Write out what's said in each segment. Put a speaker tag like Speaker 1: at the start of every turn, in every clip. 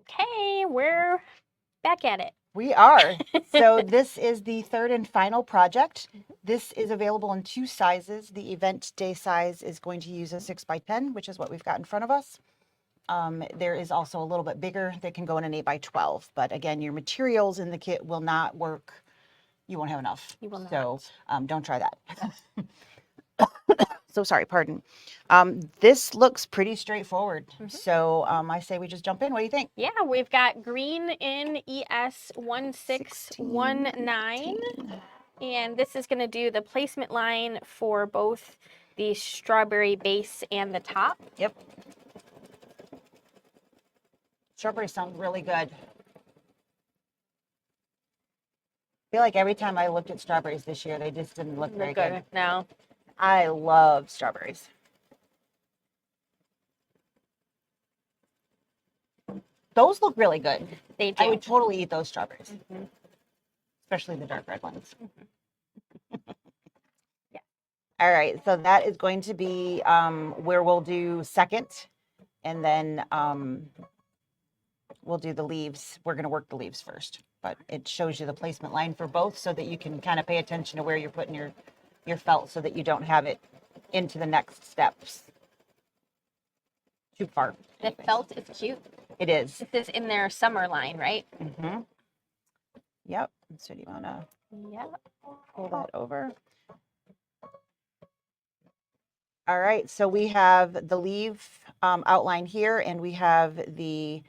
Speaker 1: Okay, we're back at it.
Speaker 2: We are. So this is the third and final project. This is available in two sizes. The event day size is going to use a 6x10, which is what we've got in front of us. There is also a little bit bigger that can go in an 8x12. But again, your materials in the kit will not work. You won't have enough.
Speaker 1: You will not.
Speaker 2: So don't try that. So sorry, pardon. This looks pretty straightforward. So I say we just jump in. What do you think?
Speaker 1: Yeah, we've got green in ES1619. And this is going to do the placement line for both the strawberry base and the top.
Speaker 2: Yep. Strawberries sound really good. I feel like every time I looked at strawberries this year, they just didn't look very good.
Speaker 1: No.
Speaker 2: I love strawberries. Those look really good.
Speaker 1: They do.
Speaker 2: I would totally eat those strawberries, especially the dark red ones.
Speaker 1: Yeah.
Speaker 2: All right, so that is going to be where we'll do second, and then we'll do the leaves. We're going to work the leaves first, but it shows you the placement line for both so that you can kind of pay attention to where you're putting your felt so that you don't have it into the next steps too far.
Speaker 1: The felt is cute.
Speaker 2: It is.
Speaker 1: This is in their summer line, right?
Speaker 2: Mm-hmm. Yep. So do you want to pull that over? All right. So we have the leaf outline here, and we have the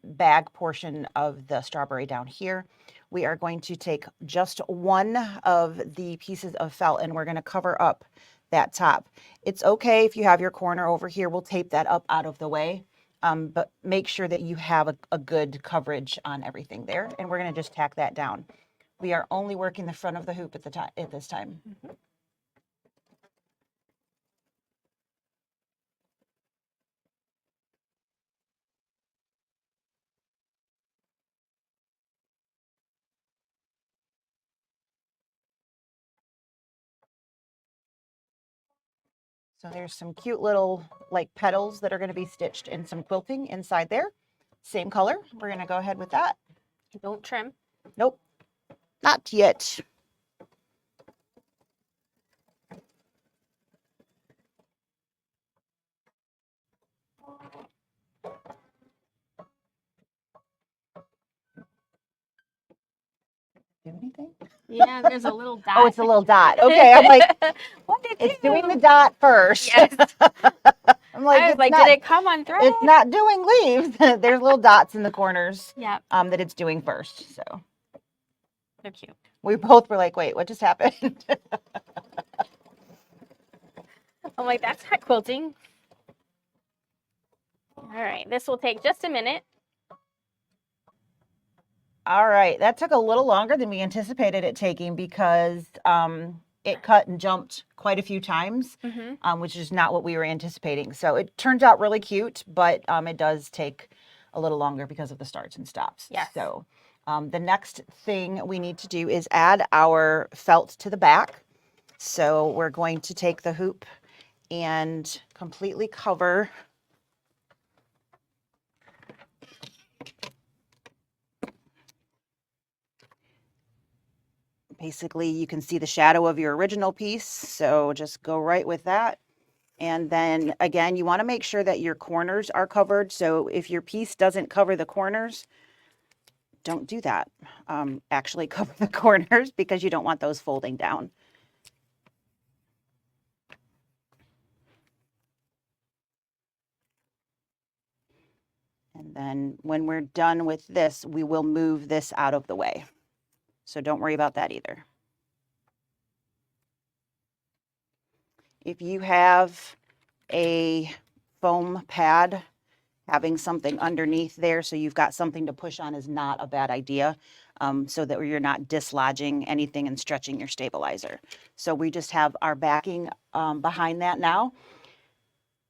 Speaker 2: bag portion of the strawberry down here. We are going to take just one of the pieces of felt, and we're going to cover up that top. It's okay if you have your corner over here. We'll tape that up out of the way. But make sure that you have a good coverage on everything there. And we're going to just tack that down. We are only working the front of the hoop at this time. So there's some cute little like petals that are going to be stitched in some quilting inside there. Same color. We're going to go ahead with that.
Speaker 1: Don't trim.
Speaker 2: Nope, not yet. Do anything?
Speaker 1: Yeah, there's a little dot.
Speaker 2: Oh, it's a little dot. Okay, I'm like,
Speaker 1: what did
Speaker 2: it's doing the dot first.
Speaker 1: Yes.
Speaker 2: I'm like,
Speaker 1: I was like, did it come on thread?
Speaker 2: It's not doing leaves. There's little dots in the corners.
Speaker 1: Yeah.
Speaker 2: That it's doing first. So
Speaker 1: they're cute.
Speaker 2: We both were like, wait, what just happened?
Speaker 1: I'm like, that's not quilting. All right, this will take just a minute.
Speaker 2: All right, that took a little longer than we anticipated it taking because it cut and jumped quite a few times, which is not what we were anticipating. So it turns out really cute, but it does take a little longer because of the starts and stops.
Speaker 1: Yes.
Speaker 2: So the next thing we need to do is add our felt to the back. So we're going to take the hoop and completely cover basically, you can see the shadow of your original piece, so just go right with that. And then again, you want to make sure that your corners are covered. So if your piece doesn't cover the corners, don't do that. Actually cover the corners because you don't want those folding down. And then when we're done with this, we will move this out of the way. So don't worry about that either. If you have a foam pad, having something underneath there so you've got something to push on is not a bad idea, so that you're not dislodging anything and stretching your stabilizer. So we just have our backing behind that now.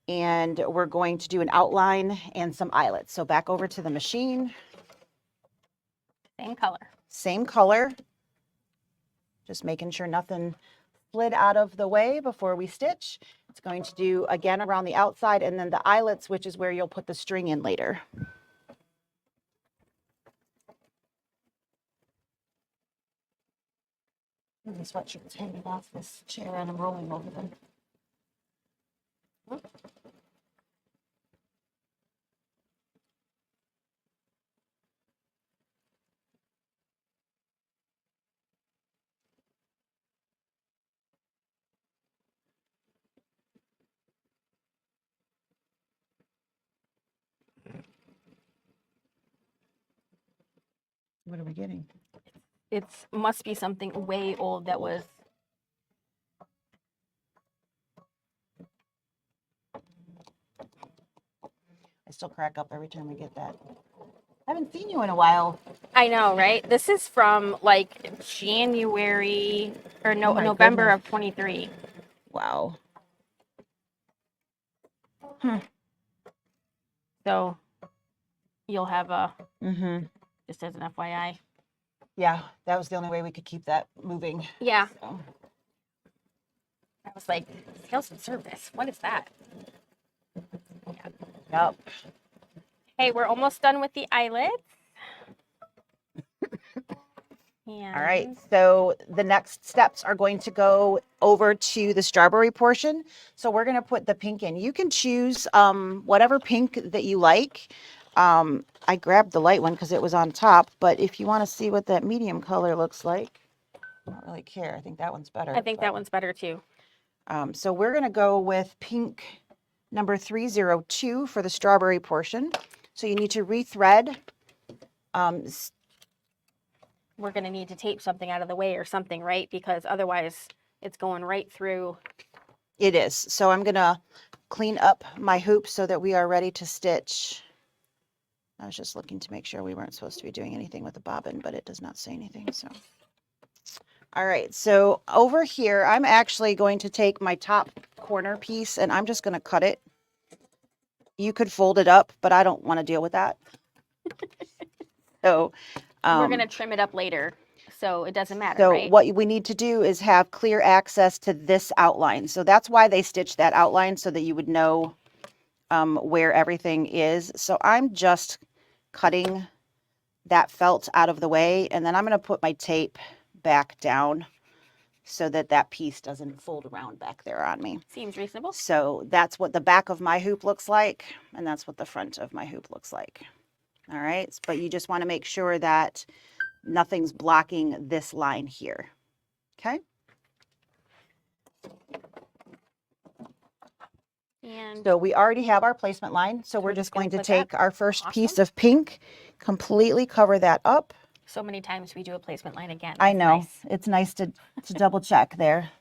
Speaker 2: And we're going to do an outline and some eyelets. So back over to the machine.
Speaker 1: Same color.
Speaker 2: Same color. Just making sure nothing slid out of the way before we stitch. It's going to do again around the outside and then the eyelets, which is where you'll put the string in later. The sweatshirt's hanging off this chair and I'm rolling over them. What are we getting?
Speaker 1: It's must be something way old that was.
Speaker 2: I still crack up every time I get that. I haven't seen you in a while.
Speaker 1: I know, right? This is from like January or no,
Speaker 2: Oh my
Speaker 1: November
Speaker 2: goodness.
Speaker 1: of 23.
Speaker 2: Wow.
Speaker 1: So you'll have a
Speaker 2: Mm-hmm.
Speaker 1: just as an FYI.
Speaker 2: Yeah, that was the only way we could keep that moving.
Speaker 1: Yeah.
Speaker 2: So.
Speaker 1: I was like, sales and service. What is that? Yeah.
Speaker 2: Yep.
Speaker 1: Hey, we're almost done with the eyelids.
Speaker 2: All right, so the next steps are going to go over to the strawberry portion. So we're going to put the pink in. You can choose whatever pink that you like. I grabbed the light one because it was on top, but if you want to see what that medium color looks like, I don't really care. I think that one's better.
Speaker 1: I think that one's better too.
Speaker 2: So we're going to go with pink number 302 for the strawberry portion. So you need to rethread.
Speaker 1: We're going to need to tape something out of the way or something, right? Because otherwise it's going right through.
Speaker 2: It is. So I'm going to clean up my hoop so that we are ready to stitch. I was just looking to make sure we weren't supposed to be doing anything with the bobbin, but it does not say anything. So, all right. So over here, I'm actually going to take my top corner piece and I'm just going to cut it. You could fold it up, but I don't want to deal with that. So
Speaker 1: we're going to trim it up later, so it doesn't matter,
Speaker 2: so
Speaker 1: right?
Speaker 2: what we need to do is have clear access to this outline. So that's why they stitched that outline so that you would know where everything is. So I'm just cutting that felt out of the way, and then I'm going to put my tape back down so that that piece doesn't fold around back there on me.
Speaker 1: Seems reasonable.
Speaker 2: So that's what the back of my hoop looks like, and that's what the front of my hoop looks like. All right, but you just want to make sure that nothing's blocking this line here. Okay.
Speaker 1: And
Speaker 2: so we already have our placement line. So we're just going to take our first piece of pink, completely cover that up.
Speaker 1: So many times we do a placement line again.
Speaker 2: I know. Nice. It's nice to double check there.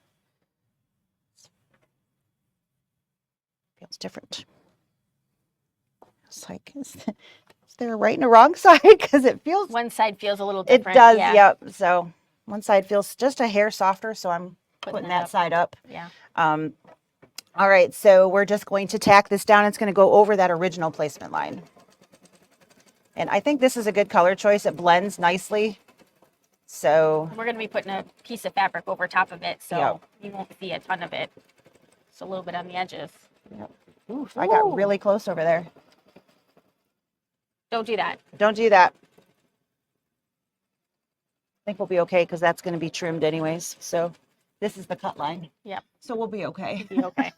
Speaker 2: Feels different. It's like, is there a right and a wrong side? Because it feels...
Speaker 1: One side feels a little different.
Speaker 2: It does, yeah. Yep. So one side feels just a hair softer, so I'm putting that side up.
Speaker 1: Yeah.
Speaker 2: All right, so we're just going to tack this down. It's going to go over that original placement line. And I think this is a good color choice. It blends nicely. So
Speaker 1: we're going to be putting a piece of fabric over top of it, so
Speaker 2: yep.
Speaker 1: You won't see a ton of it. Just a little bit on the edges.
Speaker 2: Yep. Oof, I got really close over there.
Speaker 1: Don't do that.
Speaker 2: Don't do that. I think we'll be okay because that's going to be trimmed anyways. So this is the cut line.
Speaker 1: Yep.
Speaker 2: So we'll be okay.
Speaker 1: We'll be okay.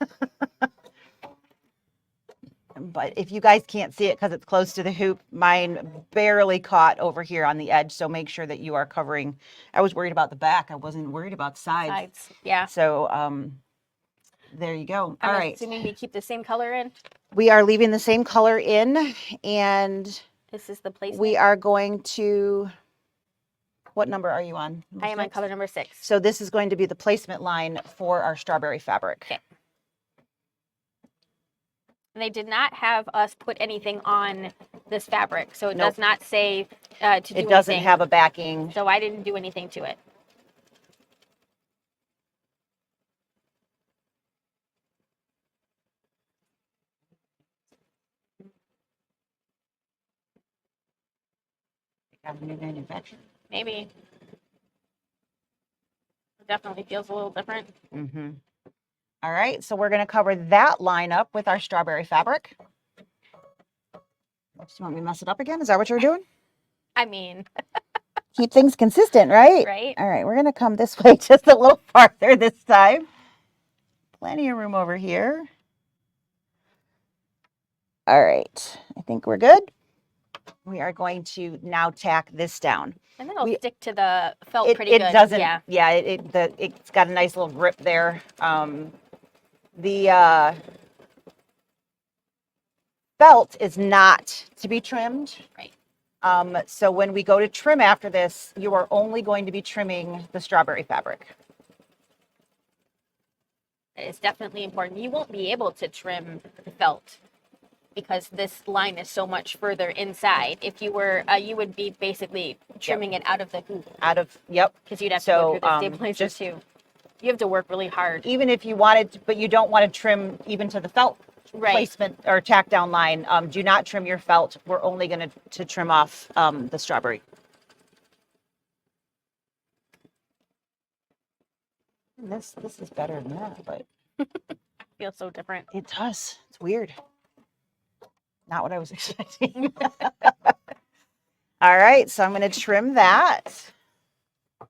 Speaker 2: But if you guys can't see it because it's close to the hoop, mine barely caught over here on the edge. So make sure that you are covering. I was worried about the back. I wasn't worried about the sides.
Speaker 1: Yeah.
Speaker 2: So there you go. All right.
Speaker 1: Assuming we keep the same color in.
Speaker 2: We are leaving the same color in, and
Speaker 1: this is the placement.
Speaker 2: We are going to. What number are you on?
Speaker 1: I am on color number 6.
Speaker 2: So this is going to be the placement line for our strawberry fabric.
Speaker 1: Okay. And they did not have us put anything on this fabric, so it does not say to do anything.
Speaker 2: It doesn't have a backing.
Speaker 1: So I didn't do anything to it.
Speaker 2: Have a new manufacturer.
Speaker 1: Maybe. It definitely feels a little different.
Speaker 2: Mm-hmm. All right, so we're going to cover that line up with our strawberry fabric. Do you want me to mess it up again? Is that what you're doing?
Speaker 1: I mean,
Speaker 2: Keep things consistent, right?
Speaker 1: Right.
Speaker 2: All right, we're going to come this way just a little farther this time. Plenty of room over here. All right, I think we're good. We are going to now tack this down.
Speaker 1: And then it'll stick to the felt pretty
Speaker 2: it
Speaker 1: good.
Speaker 2: doesn't,
Speaker 1: Yeah.
Speaker 2: it's got a nice little grip there. The felt is not to be trimmed.
Speaker 1: Right.
Speaker 2: So when we go to trim after this, you are only going to be trimming the strawberry fabric.
Speaker 1: It's definitely important. You won't be able to trim the felt because this line is so much further inside. If you were, you would be basically trimming it out of the hoop.
Speaker 2: Yep.
Speaker 1: Because you'd have to go through the stabilizer too. You have to work really hard.
Speaker 2: Even if you wanted, but you don't want to trim even to the felt placement or tack down line. Do not trim your felt. We're only going to trim off the strawberry. This is better than that, but
Speaker 1: Feels so different.
Speaker 2: it does. It's weird. Not what I was expecting. All right, so I'm going to trim that. As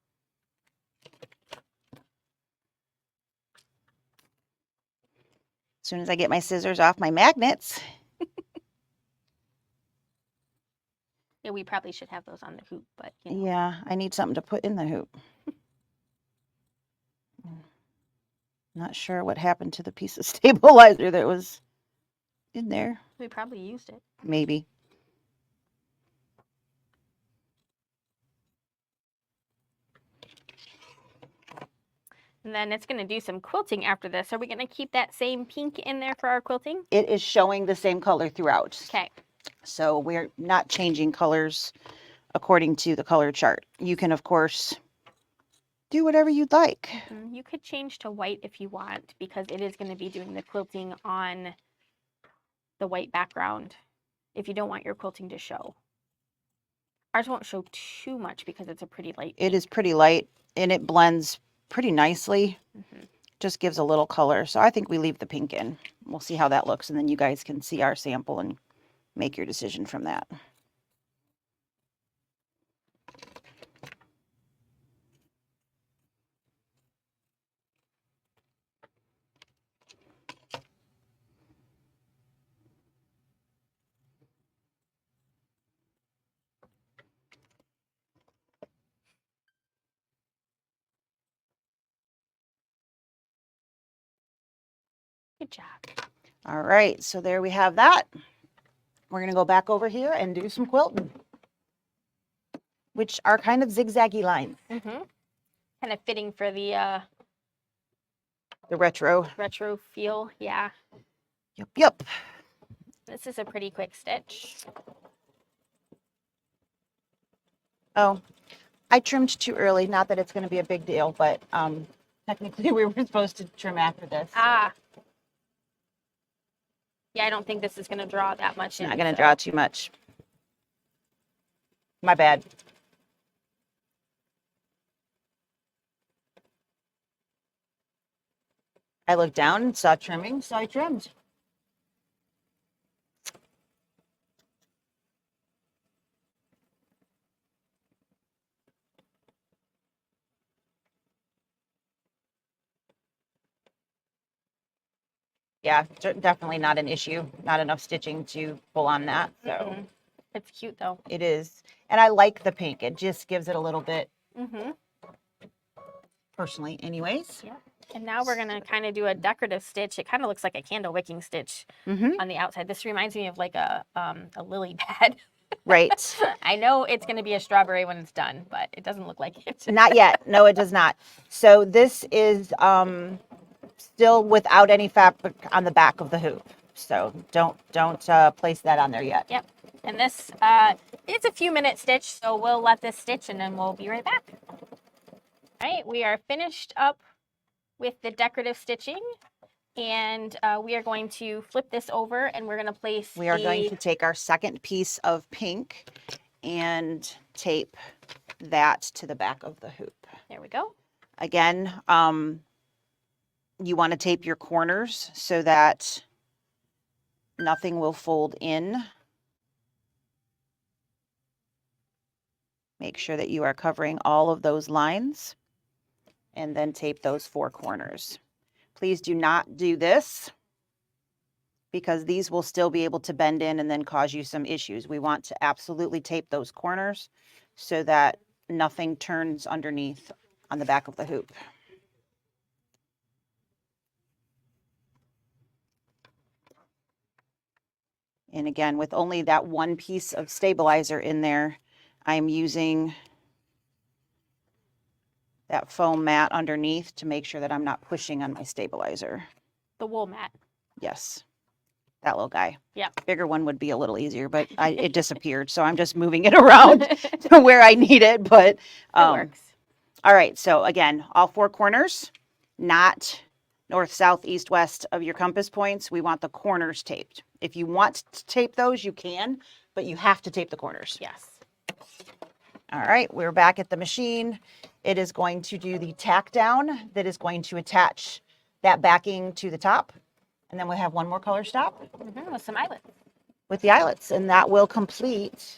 Speaker 2: soon as I get my scissors off my magnets.
Speaker 1: Yeah, we probably should have those on the hoop, but you know.
Speaker 2: Yeah, I need something to put in the hoop. Not sure what happened to the piece of stabilizer that was in there.
Speaker 1: We probably used it.
Speaker 2: Maybe.
Speaker 1: And then it's going to do some quilting after this. Are we going to keep that same pink in there for our quilting?
Speaker 2: It is showing the same color throughout.
Speaker 1: Okay.
Speaker 2: So we're not changing colors according to the color chart. You can, of course, do whatever you'd like.
Speaker 1: You could change to white if you want, because it is going to be doing the quilting on the white background if you don't want your quilting to show. Ours won't show too much because it's a pretty light pink.
Speaker 2: It is pretty light and it blends pretty nicely. Just gives a little color. So I think we leave the pink in. We'll see how that looks, and then you guys can see our sample and make your decision from that.
Speaker 1: Good job.
Speaker 2: All right, so there we have that. We're going to go back over here and do some quilting, which are kind of zigzaggy lines.
Speaker 1: Kind of fitting for the
Speaker 2: retro
Speaker 1: feel. Yeah.
Speaker 2: Yep.
Speaker 1: This is a pretty quick stitch.
Speaker 2: Oh, I trimmed too early. Not that it's going to be a big deal, but technically we were supposed to trim after this.
Speaker 1: Ah. Yeah, I don't think this is going to draw that much in.
Speaker 2: Not going to draw too much. My bad. I looked down and saw trimming, so I trimmed. Yeah, definitely not an issue. Not enough stitching to pull on that. So
Speaker 1: it's cute though.
Speaker 2: It is. And I like the pink. It just gives it a little bit. Personally, anyways.
Speaker 1: Yeah. And now we're going to kind of do a decorative stitch. It kind of looks like a candle wicking stitch on the outside. This reminds me of like a lily pad.
Speaker 2: Right.
Speaker 1: I know it's going to be a strawberry when it's done, but it doesn't look like it.
Speaker 2: Not yet. No, it does not. So this is still without any fabric on the back of the hoop. So don't place that on there yet.
Speaker 1: Yep. And this it's a few minute stitch, so we'll let this stitch and then we'll be right back. All right, we are finished up with the decorative stitching, and we are going to flip this over and we're going to place
Speaker 2: We are going to take our second piece of pink and tape that to the back of the hoop.
Speaker 1: There we go.
Speaker 2: Again, you want to tape your corners so that nothing will fold in. Make sure that you are covering all of those lines and then tape those 4 corners. Please do not do this because these will still be able to bend in and then cause you some issues. We want to absolutely tape those corners so that nothing turns underneath on the back of the hoop. And again, with only that one piece of stabilizer in there, I'm using that foam mat underneath to make sure that I'm not pushing on my stabilizer.
Speaker 1: The wool mat.
Speaker 2: Yes, that little guy.
Speaker 1: Yep.
Speaker 2: Bigger one would be a little easier, but it disappeared, so I'm just moving it around to where I need it. But
Speaker 1: It works.
Speaker 2: all right, so again, all 4 corners, not north, south, east, west of your compass points. We want the corners taped. If you want to tape those, you can, but you have to tape the corners.
Speaker 1: Yes.
Speaker 2: All right, we're back at the machine. It is going to do the tack down that is going to attach that backing to the top. And then we'll have one more color stop
Speaker 1: With some eyelets.
Speaker 2: with the eyelets, and that will complete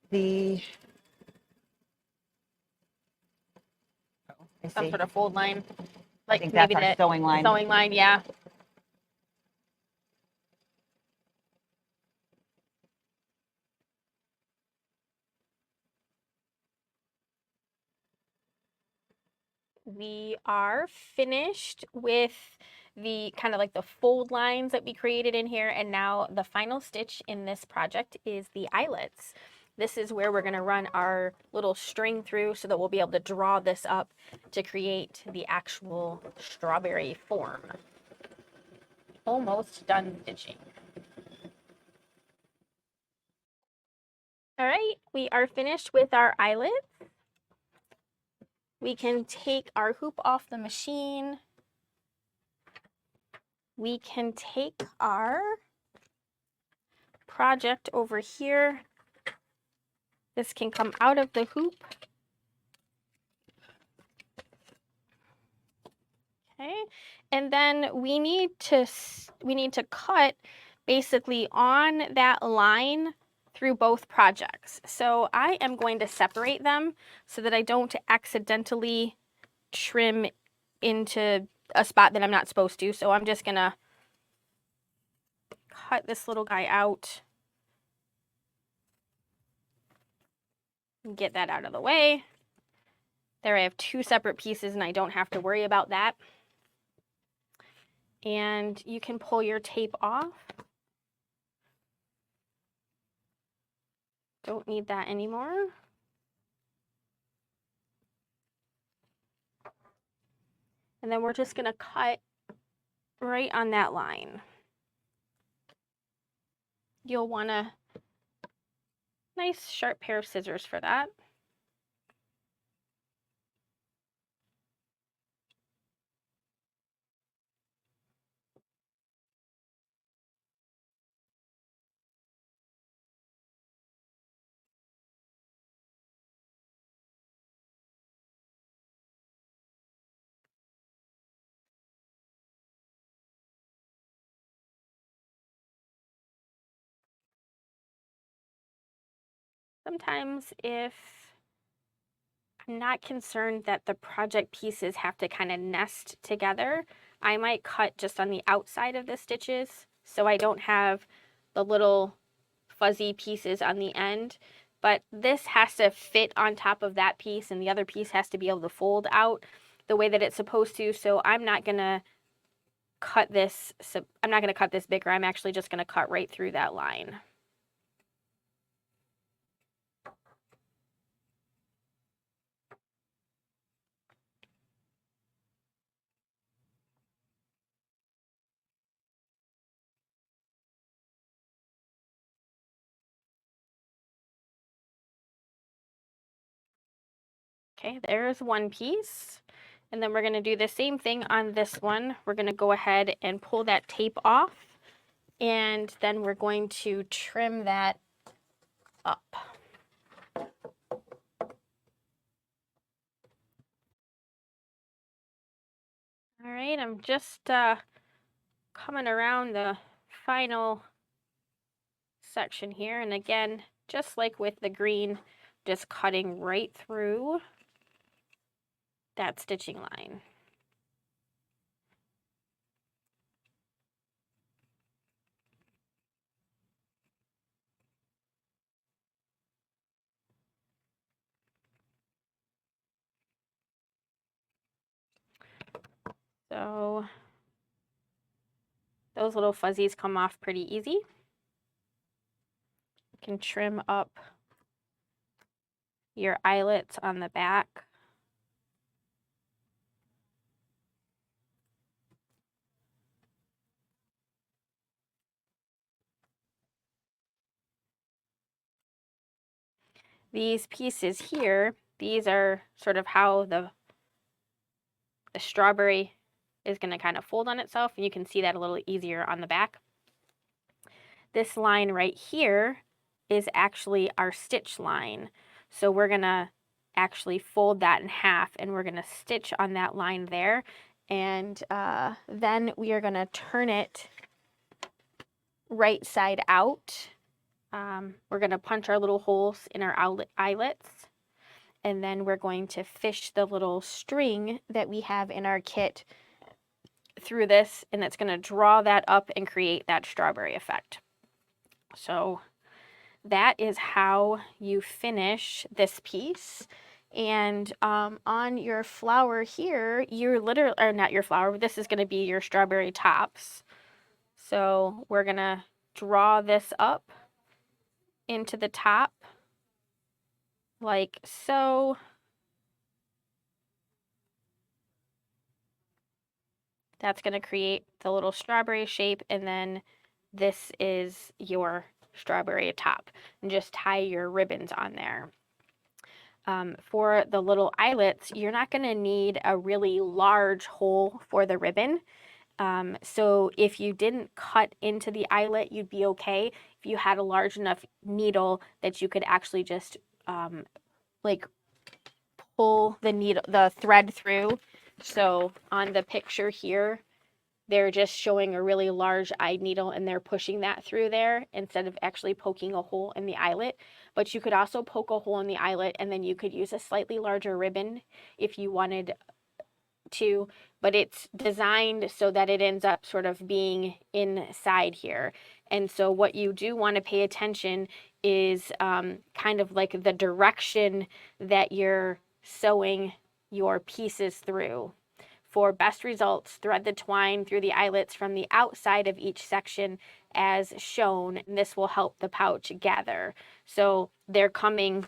Speaker 2: the
Speaker 1: Some sort of fold line.
Speaker 2: I
Speaker 1: Like
Speaker 2: think
Speaker 1: maybe
Speaker 2: that's our
Speaker 1: the
Speaker 2: sewing line.
Speaker 1: sewing line, yeah. We are finished with the kind of like the fold lines that we created in here, and now the final stitch in this project is the eyelets. This is where we're going to run our little string through so that we'll be able to draw this up to create the actual strawberry form. Almost done stitching. All right, we are finished with our eyelets. We can take our hoop off the machine. We can take our project over here. This can come out of the hoop. Okay, and then we need to cut basically on that line through both projects. So I am going to separate them so that I don't accidentally trim into a spot that I'm not supposed to. So I'm just gonna cut this little guy out and get that out of the way. There I have 2 separate pieces and I don't have to worry about that. And you can pull your tape off. Don't need that anymore. And then we're just gonna cut right on that line. You'll want a nice sharp pair of scissors for that. Sometimes if I'm not concerned that the project pieces have to kind of nest together, I might cut just on the outside of the stitches so I don't have the little fuzzy pieces on the end. But this has to fit on top of that piece and the other piece has to be able to fold out the way that it's supposed to. So I'm not gonna cut this, bigger. I'm actually just gonna cut right through that line. Okay, there's one piece. And then we're going to do the same thing on this one. We're going to go ahead and pull that tape off. And then we're going to trim that up. All right, I'm just coming around the final section here. And again, just like with the green, just cutting right through that stitching line. So those little fuzzies come off pretty easy. You can trim up your eyelets on the back. These pieces here, these are sort of how the strawberry is going to kind of fold on itself, and you can see that a little easier on the back. This line right here is actually our stitch line. So we're going to actually fold that in half, and we're going to stitch on that line there. And then we are going to turn it right side out. We're going to punch our little holes in our eyelets. And then we're going to fish the little string that we have in our kit through this, and it's going to draw that up and create that strawberry effect. So that is how you finish this piece. And on your flower here, you're literally, or not your flower, but this is going to be your strawberry tops. So we're going to draw this up into the top like so. That's going to create the little strawberry shape, and then this is your strawberry top. And just tie your ribbons on there. For the little eyelets, you're not going to need a really large hole for the ribbon. So if you didn't cut into the eyelet, you'd be okay. If you had a large enough needle that you could actually just like pull the thread through. So on the picture here, they're just showing a really large eye needle and they're pushing that through there instead of actually poking a hole in the eyelet. But you could also poke a hole in the eyelet, and then you could use a slightly larger ribbon if you wanted to, but it's designed so that it ends up sort of being inside here. And so what you do want to pay attention is kind of like the direction that you're sewing your pieces through. For best results, thread the twine through the eyelets from the outside of each section as shown, and this will help the pouch gather. So they're coming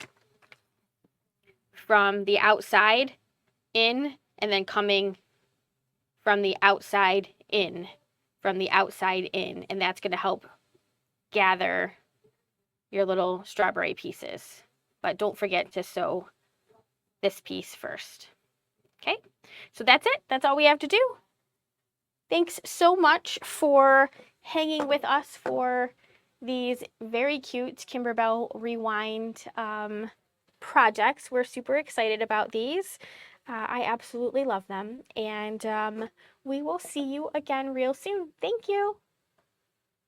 Speaker 1: from the outside in, and then coming from the outside in, and that's going to help gather your little strawberry pieces. But don't forget to sew this piece first. Okay, so that's it. That's all we have to do. Thanks so much for hanging with us for these very cute Kimberbell Rewind projects. We're super excited about these. I absolutely love them, and we will see you again real soon. Thank you.